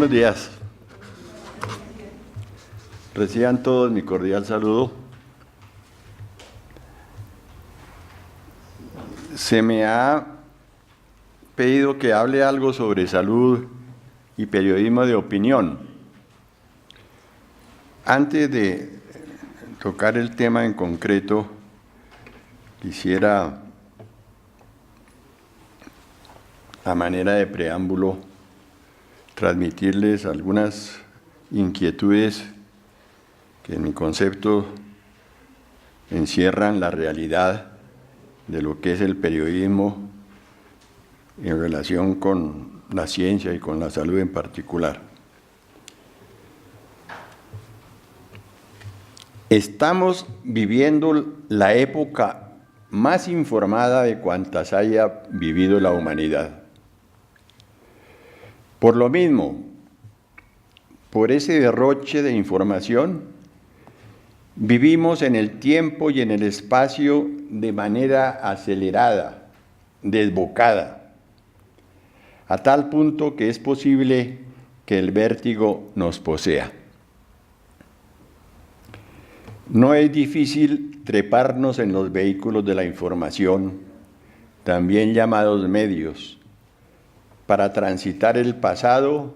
buenos días. Reciban todos mi cordial saludo. Se me ha pedido que hable algo sobre salud y periodismo de opinión. Antes de tocar el tema en concreto, quisiera, a manera de preámbulo, transmitirles algunas inquietudes que en mi concepto encierran la realidad de lo que es el periodismo en relación con la ciencia y con la salud en particular. Estamos viviendo la época más informada de cuantas haya vivido la humanidad. Por lo mismo, por ese derroche de información, vivimos en el tiempo y en el espacio de manera acelerada, desbocada, a tal punto que es posible que el vértigo nos posea. No es difícil treparnos en los vehículos de la información, también llamados medios, para transitar el pasado,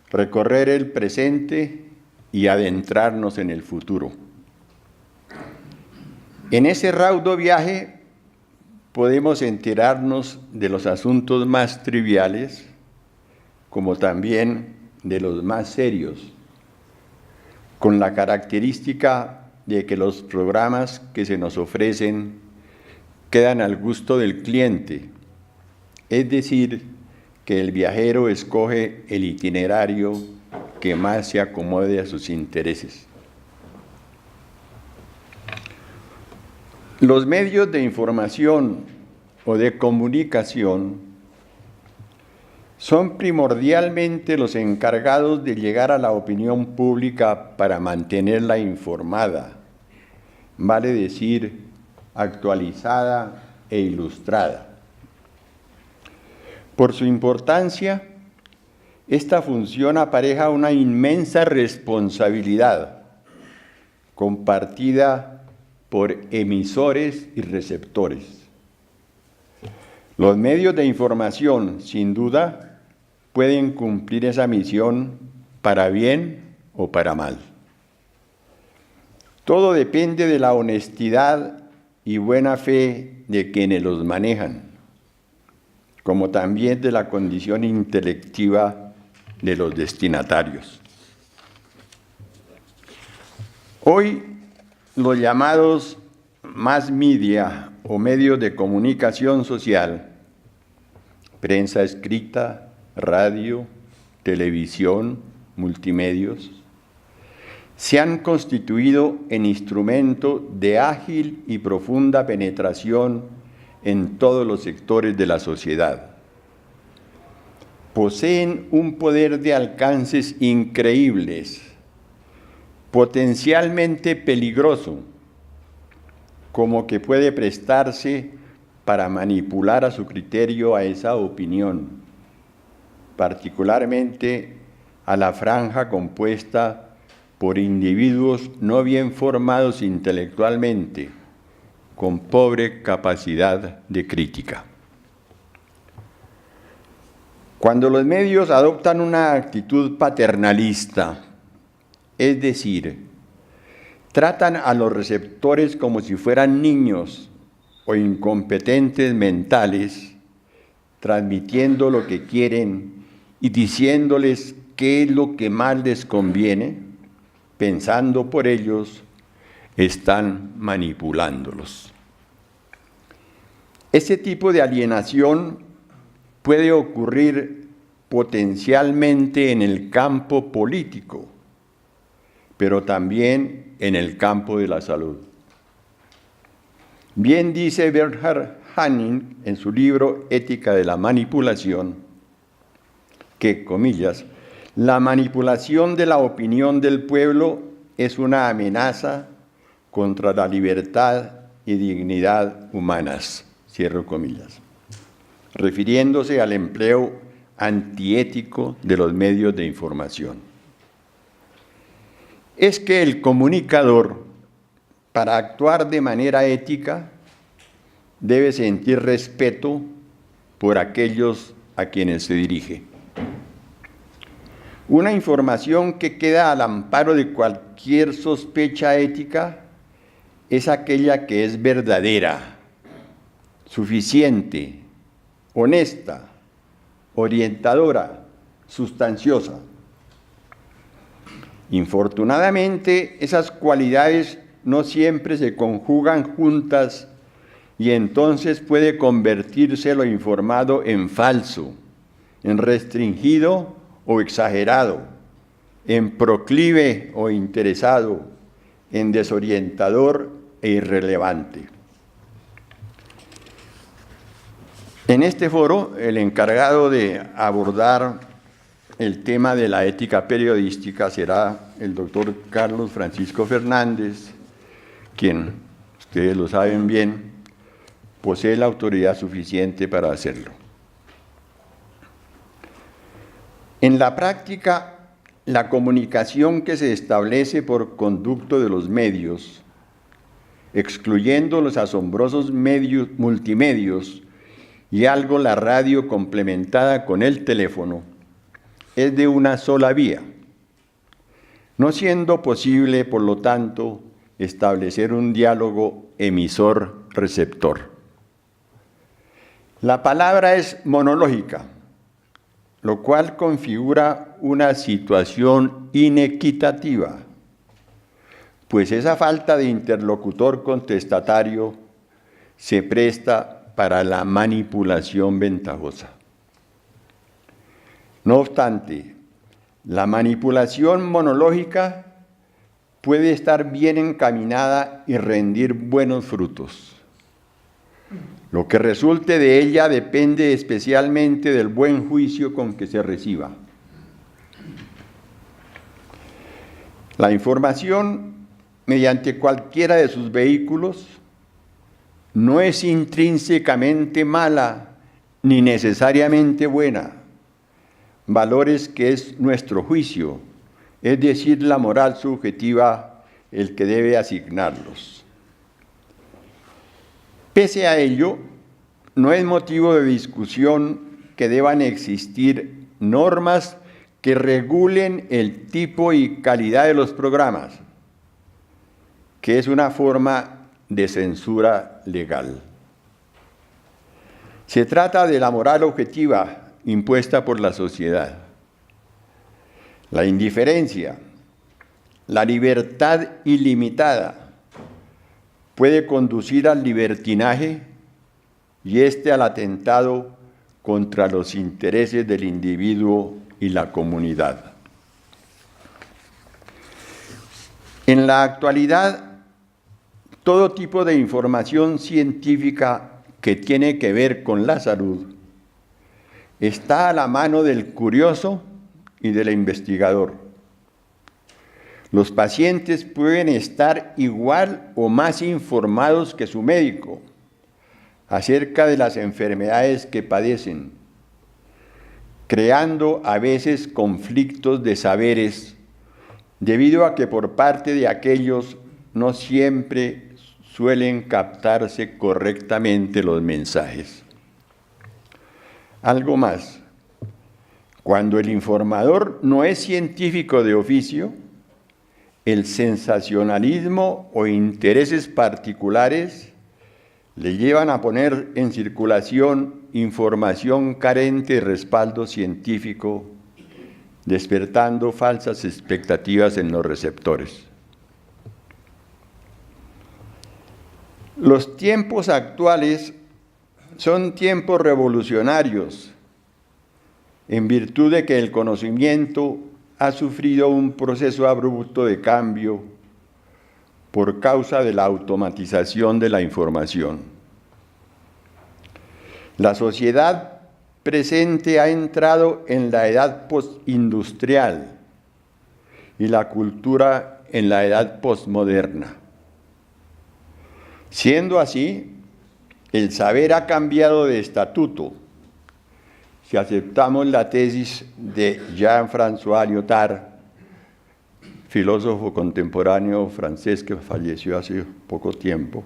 recorrer el presente y adentrarnos en el futuro. En ese raudo viaje podemos enterarnos de los asuntos más triviales, como también de los más serios, con la característica de que los programas que se nos ofrecen quedan al gusto del cliente, es decir, que el viajero escoge el itinerario que más se acomode a sus intereses. Los medios de información o de comunicación son primordialmente los encargados de llegar a la opinión pública para mantenerla informada, vale decir, actualizada e ilustrada. Por su importancia, esta función apareja una inmensa responsabilidad compartida por emisores y receptores. Los medios de información, sin duda, pueden cumplir esa misión para bien o para mal. Todo depende de la honestidad y buena fe de quienes los manejan, como también de la condición intelectiva de los destinatarios. Hoy, los llamados mass media o medios de comunicación social, prensa escrita, radio, televisión, multimedios, se han constituido en instrumento de ágil y profunda penetración en todos los sectores de la sociedad. Poseen un poder de alcances increíbles, potencialmente peligroso, como que puede prestarse para manipular a su criterio a esa opinión, particularmente a la franja compuesta por individuos no bien formados intelectualmente, con pobre capacidad de crítica. Cuando los medios adoptan una actitud paternalista, es decir, tratan a los receptores como si fueran niños o incompetentes mentales, transmitiendo lo que quieren y diciéndoles qué es lo que más les conviene, pensando por ellos, están manipulándolos. Ese tipo de alienación puede ocurrir potencialmente en el campo político, pero también en el campo de la salud. Bien dice Bernhard Hanning en su libro Ética de la Manipulación, que, comillas, la manipulación de la opinión del pueblo es una amenaza contra la libertad y dignidad humanas, cierro comillas, refiriéndose al empleo antiético de los medios de información. Es que el comunicador, para actuar de manera ética, debe sentir respeto por aquellos a quienes se dirige. Una información que queda al amparo de cualquier sospecha ética es aquella que es verdadera, suficiente, honesta, orientadora, sustanciosa. Infortunadamente, esas cualidades no siempre se conjugan juntas y entonces puede convertirse lo informado en falso, en restringido o exagerado, en proclive o interesado, en desorientador e irrelevante. En este foro, el encargado de abordar el tema de la ética periodística será el doctor Carlos Francisco Fernández, quien, ustedes lo saben bien, posee la autoridad suficiente para hacerlo. En la práctica, la comunicación que se establece por conducto de los medios, excluyendo los asombrosos medios multimedios y algo la radio complementada con el teléfono, es de una sola vía, no siendo posible, por lo tanto, establecer un diálogo emisor-receptor. La palabra es monológica, lo cual configura una situación inequitativa, pues esa falta de interlocutor contestatario se presta para la manipulación ventajosa. No obstante, la manipulación monológica puede estar bien encaminada y rendir buenos frutos. Lo que resulte de ella depende especialmente del buen juicio con que se reciba. La información, mediante cualquiera de sus vehículos, no es intrínsecamente mala ni necesariamente buena. Valores que es nuestro juicio, es decir, la moral subjetiva, el que debe asignarlos. Pese a ello, no es motivo de discusión que deban existir normas que regulen el tipo y calidad de los programas, que es una forma de censura legal. Se trata de la moral objetiva impuesta por la sociedad. La indiferencia, la libertad ilimitada, puede conducir al libertinaje y al atentado contra los intereses del individuo y la comunidad. En la actualidad, todo tipo de información científica que tiene que ver con la salud está a la mano del curioso y del investigador. Los pacientes pueden estar igual o más informados que su médico acerca de las enfermedades que padecen, creando a veces conflictos de saberes debido a que por parte de aquellos no siempre suelen captarse correctamente los mensajes. Algo más, cuando el informador no es científico de oficio, el sensacionalismo o intereses particulares le llevan a poner en circulación información carente de respaldo científico, despertando falsas expectativas en los receptores. Los tiempos actuales son tiempos revolucionarios, en virtud de que el conocimiento ha sufrido un proceso abrupto de cambio por causa de la automatización de la información. La sociedad presente ha entrado en la edad postindustrial y la cultura en la edad posmoderna. Siendo así, el saber ha cambiado de estatuto, si aceptamos la tesis de Jean-François Lyotard, filósofo contemporáneo francés que falleció hace poco tiempo,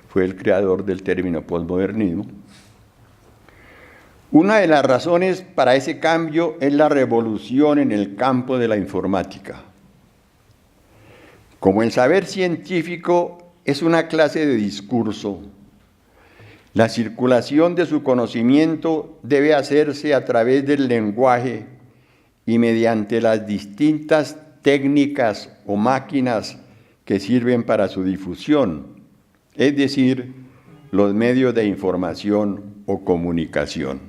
fue el creador del término posmodernismo, una de las razones para ese cambio es la revolución en el campo de la informática. Como el saber científico es una clase de discurso, la circulación de su conocimiento debe hacerse a través del lenguaje y mediante las distintas técnicas o máquinas que sirven para su difusión, es decir, los medios de información o comunicación.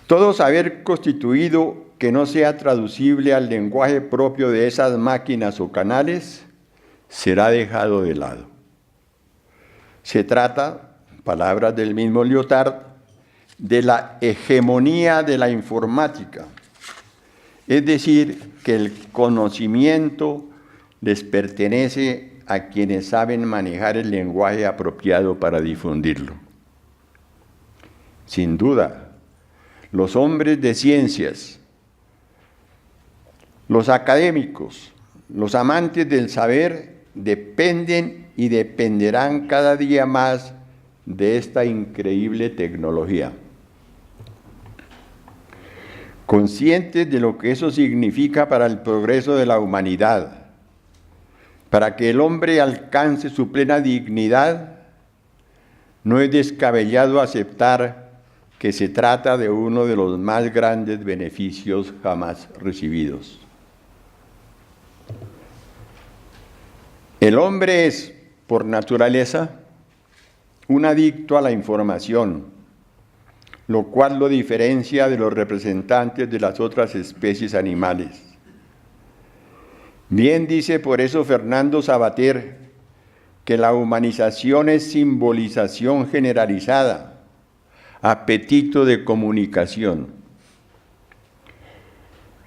Todo saber constituido que no sea traducible al lenguaje propio de esas máquinas o canales será dejado de lado. Se trata, palabras del mismo Lyotard, de la hegemonía de la informática, es decir, que el conocimiento les pertenece a quienes saben manejar el lenguaje apropiado para difundirlo. Sin duda, los hombres de ciencias, los académicos, los amantes del saber dependen y dependerán cada día más de esta increíble tecnología. Conscientes de lo que eso significa para el progreso de la humanidad, para que el hombre alcance su plena dignidad, no es descabellado aceptar que se trata de uno de los más grandes beneficios jamás recibidos. El hombre es, por naturaleza, un adicto a la información, lo cual lo diferencia de los representantes de las otras especies animales. Bien dice por eso Fernando Savater que la humanización es simbolización generalizada, apetito de comunicación.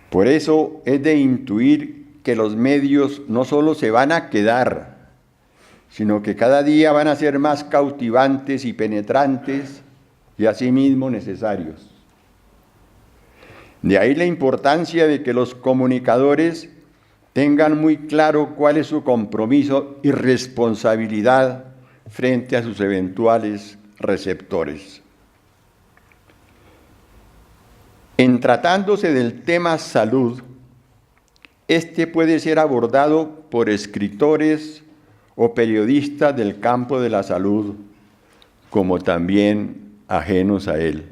Por eso es de intuir que los medios no solo se van a quedar, sino que cada día van a ser más cautivantes y penetrantes y asimismo necesarios. De ahí la importancia de que los comunicadores tengan muy claro cuál es su compromiso y responsabilidad frente a sus eventuales receptores. En tratándose del tema salud, este puede ser abordado por escritores o periodistas del campo de la salud, como también ajenos a él.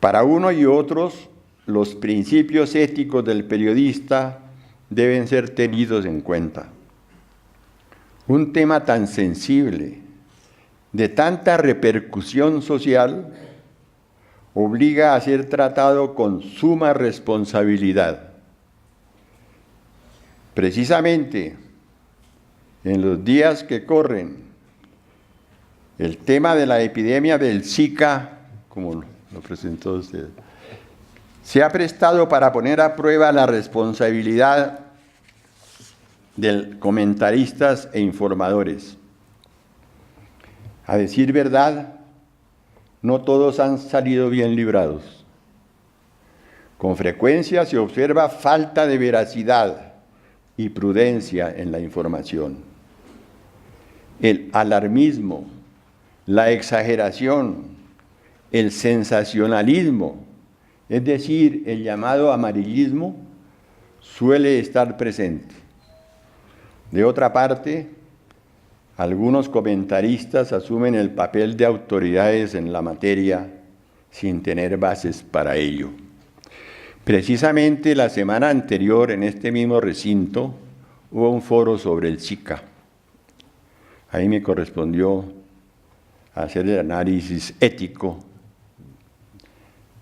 Para uno y otros, los principios éticos del periodista deben ser tenidos en cuenta. Un tema tan sensible, de tanta repercusión social, obliga a ser tratado con suma responsabilidad. Precisamente en los días que corren, el tema de la epidemia del Zika, como lo presentó usted, se ha prestado para poner a prueba la responsabilidad de comentaristas e informadores. A decir verdad, no todos han salido bien librados. Con frecuencia se observa falta de veracidad y prudencia en la información. El alarmismo, la exageración, el sensacionalismo, es decir, el llamado amarillismo, suele estar presente. De otra parte, algunos comentaristas asumen el papel de autoridades en la materia sin tener bases para ello. Precisamente la semana anterior, en este mismo recinto, hubo un foro sobre el Zika. Ahí me correspondió hacer el análisis ético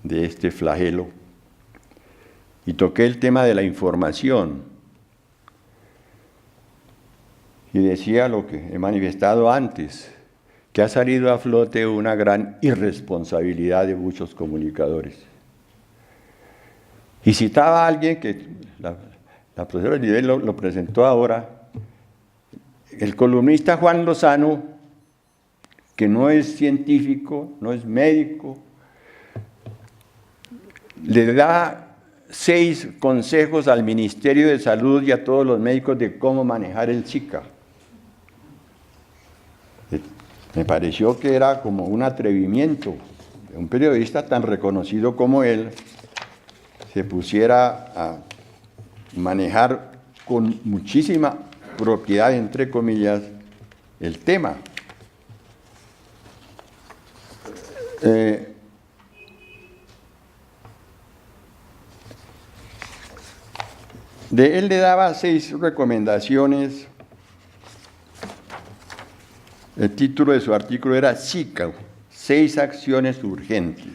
de este flagelo y toqué el tema de la información y decía lo que he manifestado antes, que ha salido a flote una gran irresponsabilidad de muchos comunicadores. Y citaba a alguien que la profesora Nivel lo presentó ahora, el columnista Juan Lozano, que no es científico, no es médico, le da 6 consejos al Ministerio de Salud y a todos los médicos de cómo manejar el Zika. Me pareció que era como un atrevimiento de un periodista tan reconocido como él se pusiera a manejar con muchísima propiedad, entre comillas, el tema. Él le daba 6 recomendaciones. El título de su artículo era Zika, 6 acciones urgentes.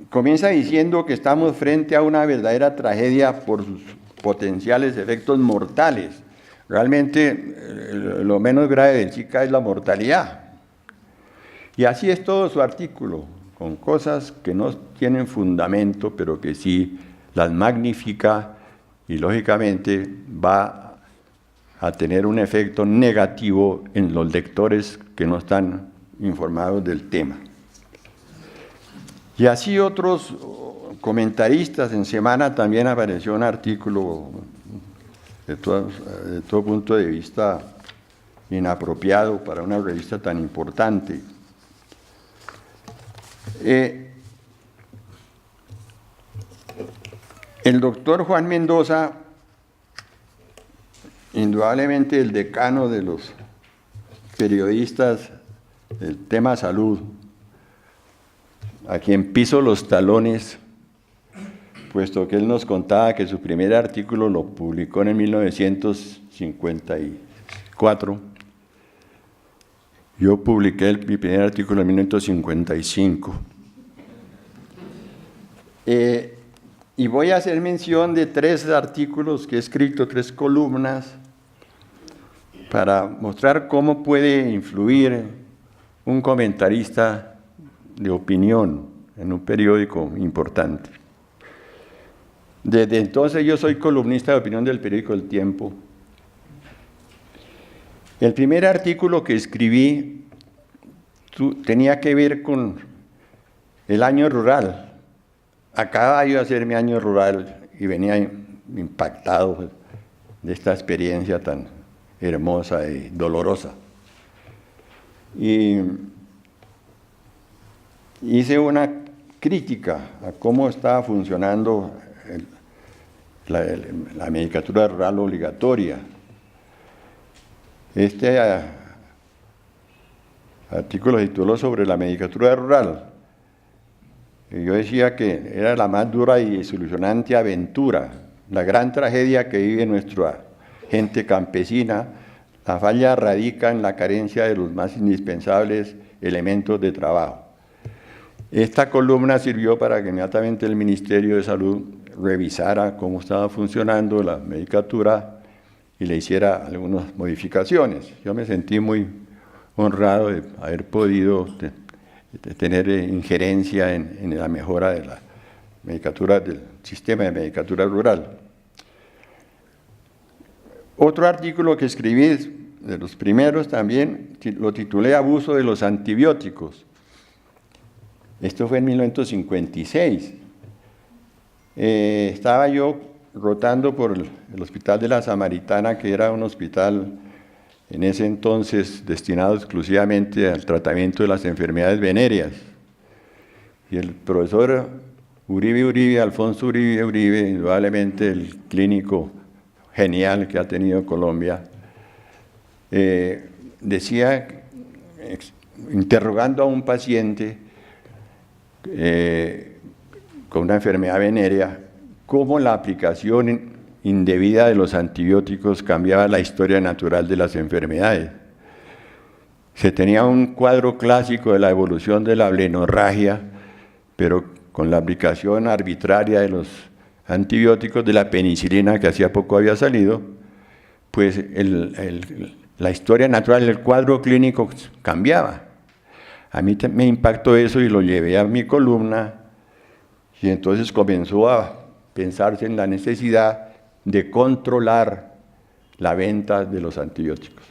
Comienza diciendo que estamos frente a una verdadera tragedia por sus potenciales efectos mortales. Realmente lo menos grave del Zika es la mortalidad. Y así es todo su artículo, con cosas que no tienen fundamento, pero que sí las magnifica y lógicamente va a tener un efecto negativo en los lectores que no están informados del tema. Y así otros comentaristas, en Semana también apareció un artículo de todo punto de vista inapropiado para una revista tan importante. El doctor Juan Mendoza, indudablemente el decano de los periodistas del tema salud, a quien piso los talones, puesto que él nos contaba que su primer artículo lo publicó en 1954. Yo publiqué mi primer artículo en 1955. Y voy a hacer mención de 3 artículos que he escrito, 3 columnas, para mostrar cómo puede influir un comentarista de opinión en un periódico importante. Desde entonces yo soy columnista de opinión del periódico El Tiempo. El primer artículo que escribí tenía que ver con el año rural. Acababa yo de hacer mi año rural y venía impactado de esta experiencia tan hermosa y dolorosa. Y hice una crítica a cómo estaba funcionando la medicatura rural obligatoria. Este artículo se tituló sobre la medicatura rural. Y yo decía que era la más dura y desilusionante aventura, la gran tragedia que vive nuestra gente campesina. La falla radica en la carencia de los más indispensables elementos de trabajo. Esta columna sirvió para que inmediatamente el Ministerio de Salud revisara cómo estaba funcionando la medicatura y le hiciera algunas modificaciones. Yo me sentí muy honrado de haber podido tener injerencia en la mejora de la medicatura, del sistema de medicatura rural. Otro artículo que escribí, de los primeros también, lo titulé Abuso de los antibióticos. Esto fue en 1956. Estaba yo rotando por el Hospital de la Samaritana, que era un hospital en ese entonces destinado exclusivamente al tratamiento de las enfermedades venéreas. Y el profesor Alfonso Uribe, indudablemente el clínico genial que ha tenido Colombia, decía, interrogando a un paciente con una enfermedad venérea, cómo la aplicación indebida de los antibióticos cambiaba la historia natural de las enfermedades. Se tenía un cuadro clásico de la evolución de la blenorragia, pero con la aplicación arbitraria de los antibióticos, de la penicilina que hacía poco había salido, pues la historia natural, el cuadro clínico cambiaba. A mí me impactó eso y lo llevé a mi columna, y entonces comenzó a pensarse en la necesidad de controlar la venta de los antibióticos.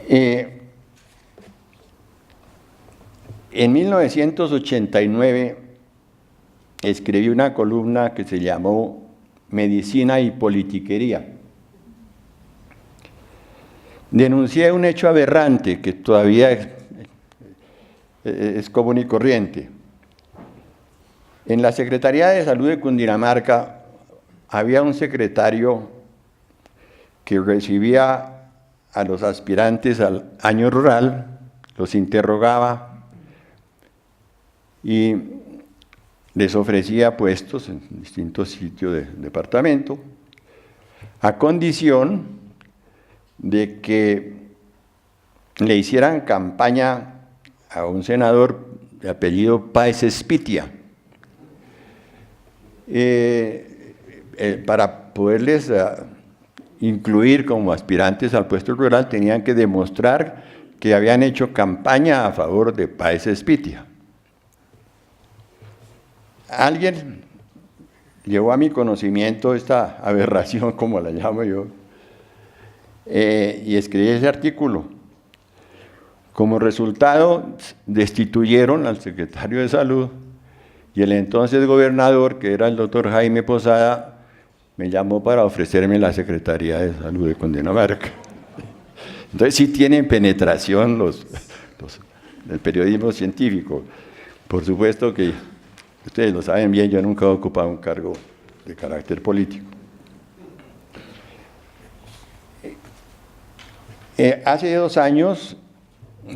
En 1989 escribí una columna que se llamó Medicina y Politiquería. Denuncié un hecho aberrante que todavía es común y corriente. En la Secretaría de Salud de Cundinamarca había un secretario que recibía a los aspirantes al año rural, los interrogaba y les ofrecía puestos en distintos sitios del departamento, a condición de que le hicieran campaña a un senador de apellido Páez Espitia, para poderles incluir como aspirantes al puesto rural, tenían que demostrar que habían hecho campaña a favor de Páez Espitia. Alguien llevó a mi conocimiento esta aberración, como la llamo yo, y escribí ese artículo. Como resultado, destituyeron al secretario de Salud y el entonces gobernador, que era el doctor Jaime Posada, me llamó para ofrecerme la Secretaría de Salud de Cundinamarca. Entonces sí tienen penetración el periodismo científico. Por supuesto que ustedes lo saben bien, yo nunca he ocupado un cargo de carácter político. Hace 2 años,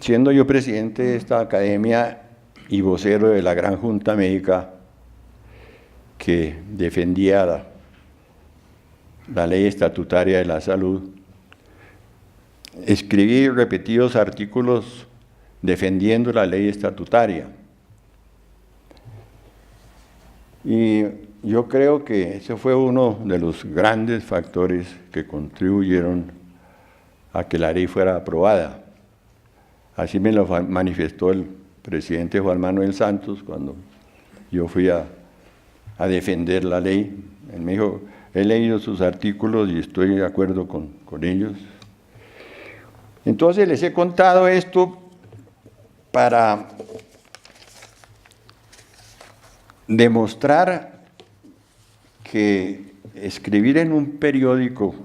siendo yo presidente de esta academia y vocero de la gran junta médica que defendía la ley estatutaria de la salud, escribí repetidos artículos defendiendo la ley estatutaria. Y yo creo que ese fue uno de los grandes factores que contribuyeron a que la ley fuera aprobada. Así me lo manifestó el presidente Juan Manuel Santos cuando yo fui a defender la ley. Él me dijo, he leído sus artículos y estoy de acuerdo con ellos. Entonces les he contado esto para demostrar que escribir en un periódico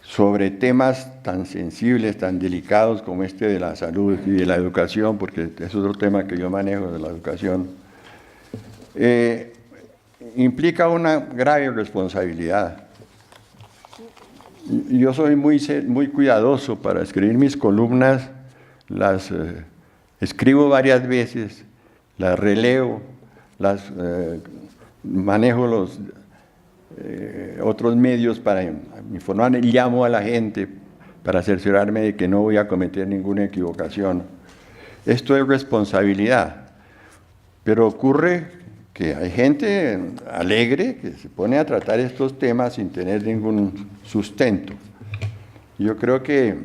sobre temas tan sensibles, tan delicados como este de la salud y de la educación, porque es otro tema que yo manejo de la educación, implica una grave responsabilidad. Yo soy muy cuidadoso para escribir mis columnas, las escribo varias veces, las releo, manejo los otros medios para informar y llamo a la gente para cerciorarme de que no voy a cometer ninguna equivocación. Esto es responsabilidad, pero ocurre que hay gente alegre que se pone a tratar estos temas sin tener ningún sustento. Yo creo que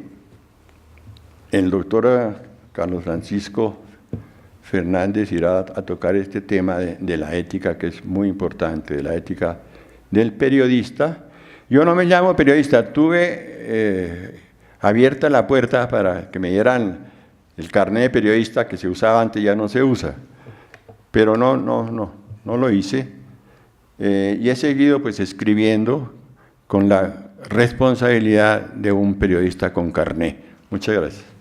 el doctor Carlos Francisco Fernández irá a tocar este tema de la ética, que es muy importante, de la ética del periodista. Yo no me llamo periodista, tuve abierta la puerta para que me dieran el carnet de periodista que se usaba antes, ya no se usa, pero no lo hice, y he seguido pues escribiendo con la responsabilidad de un periodista con carnet. Muchas gracias.